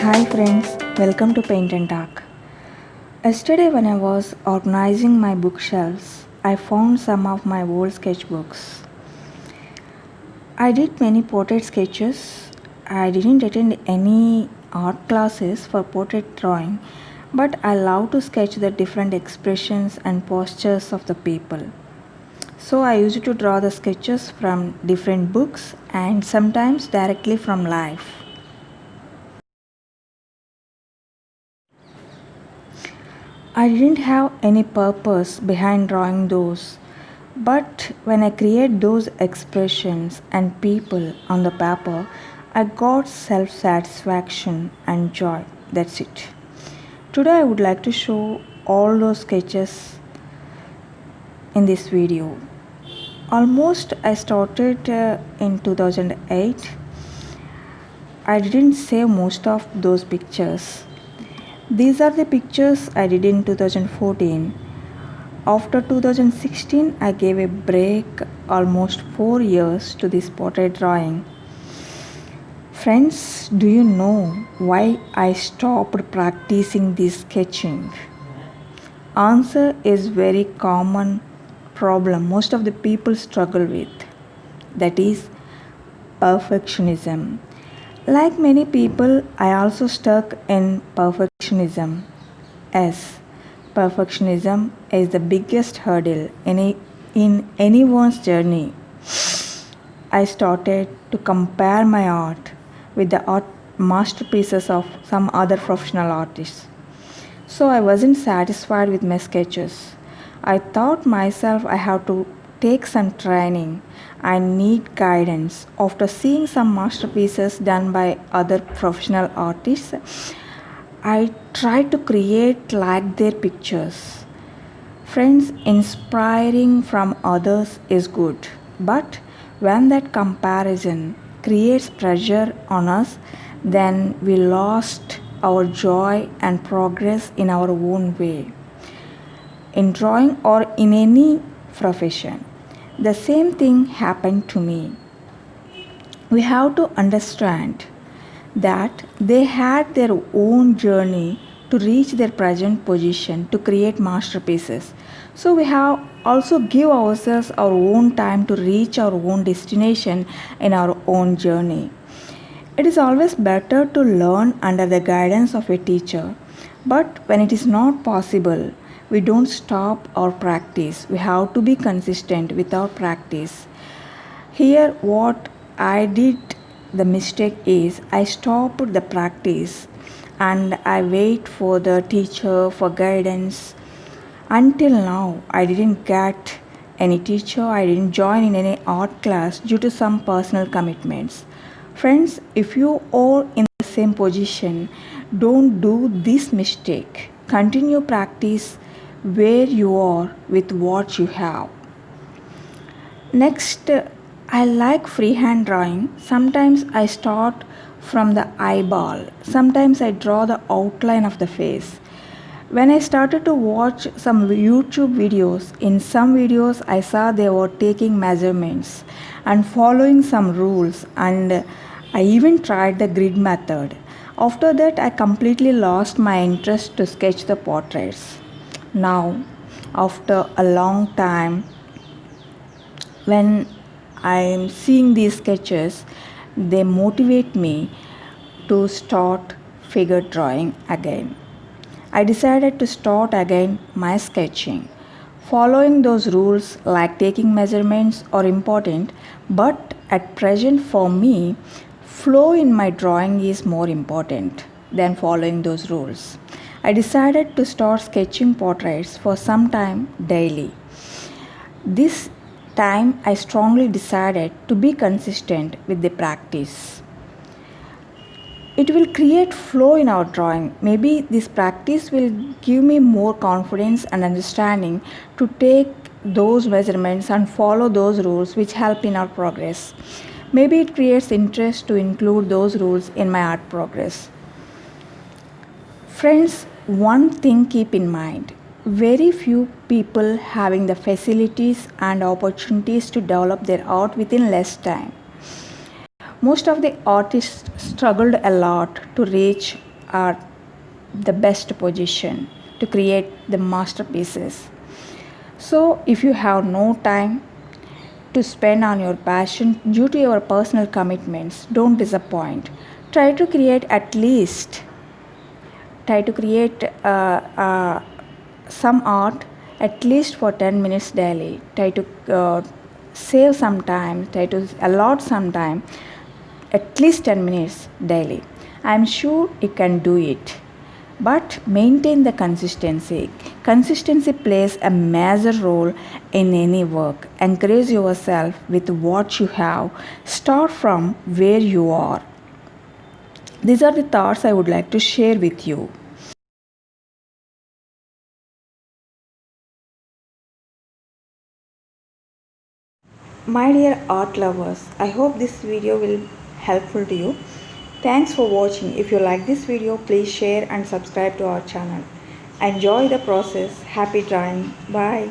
Hi friends, welcome to Paint and Talk. Yesterday, when I was organizing my bookshelves, I found some of my old sketchbooks. I did many portrait sketches. I didn't attend any art classes for portrait drawing, but I love to sketch the different expressions and postures of the people. So I used to draw the sketches from different books and sometimes directly from life. I didn't have any purpose behind drawing those, but when I create those expressions and people on the paper, I got self satisfaction and joy. That's it. Today, I would like to show all those sketches in this video. Almost I started in 2008. I didn't save most of those pictures. These are the pictures I did in 2014. After 2016, I gave a break almost 4 years to this portrait drawing. Friends, do you know why I stopped practicing this sketching? Answer is very common problem most of the people struggle with. That is perfectionism. Like many people, I also stuck in perfectionism. Yes, perfectionism is the biggest hurdle in anyone's journey. I started to compare my art with the art masterpieces of some other professional artists. So I wasn't satisfied with my sketches. I thought myself I have to take some training. I need guidance. After seeing some masterpieces done by other professional artists, I try to create like their pictures. Friends, inspiring from others is good, but when that comparison creates pressure on us, then we lost our joy and progress in our own way. In drawing or in any profession, the same thing happened to me. We have to understand that they had their own journey to reach their present position to create masterpieces. So we have also give ourselves our own time to reach our own destination in our own journey. It is always better to learn under the guidance of a teacher, but when it is not possible, we don't stop our practice. We have to be consistent with our practice. Here, what I did the mistake is I stopped the practice and I wait for the teacher for guidance. Until now, I didn't get any teacher, I didn't join in any art class due to some personal commitments. Friends, if you are in the same position, don't do this mistake. Continue practice where you are with what you have. Next, I like freehand drawing. Sometimes I start from the eyeball. Sometimes I draw the outline of the face. When I started to watch some YouTube videos, in some videos I saw they were taking measurements and following some rules, and I even tried the grid method. After that, I completely lost my interest to sketch the portraits. Now, after a long time, when I am seeing these sketches, they motivate me to start figure drawing again. I decided to start again my sketching. Following those rules like taking measurements are important, but at present for me, flow in my drawing is more important than following those rules. I decided to start sketching portraits for some time daily. This time I strongly decided to be consistent with the practice. It will create flow in our drawing. Maybe this practice will give me more confidence and understanding to take those measurements and follow those rules which help in our progress. Maybe it creates interest to include those rules in my art progress. Friends, one thing keep in mind. Very few people having the facilities and opportunities to develop their art within less time. Most of the artists struggled a lot to reach are the best position to create the masterpieces. So, if you have no time to spend on your passion due to your personal commitments, don't disappoint. Try to create at least try to create some art at least for 10 minutes daily. Try to save some time, try to allot some time, at least 10 minutes daily. I'm sure you can do it, but maintain the consistency. Consistency plays a major role in any work. Encourage yourself with what you have. Start from where you are. These are the thoughts I would like to share with you. My dear art lovers, I hope this video will helpful to you. Thanks for watching. If you like this video, please share and subscribe to our channel. Enjoy the process. Happy drawing. Bye.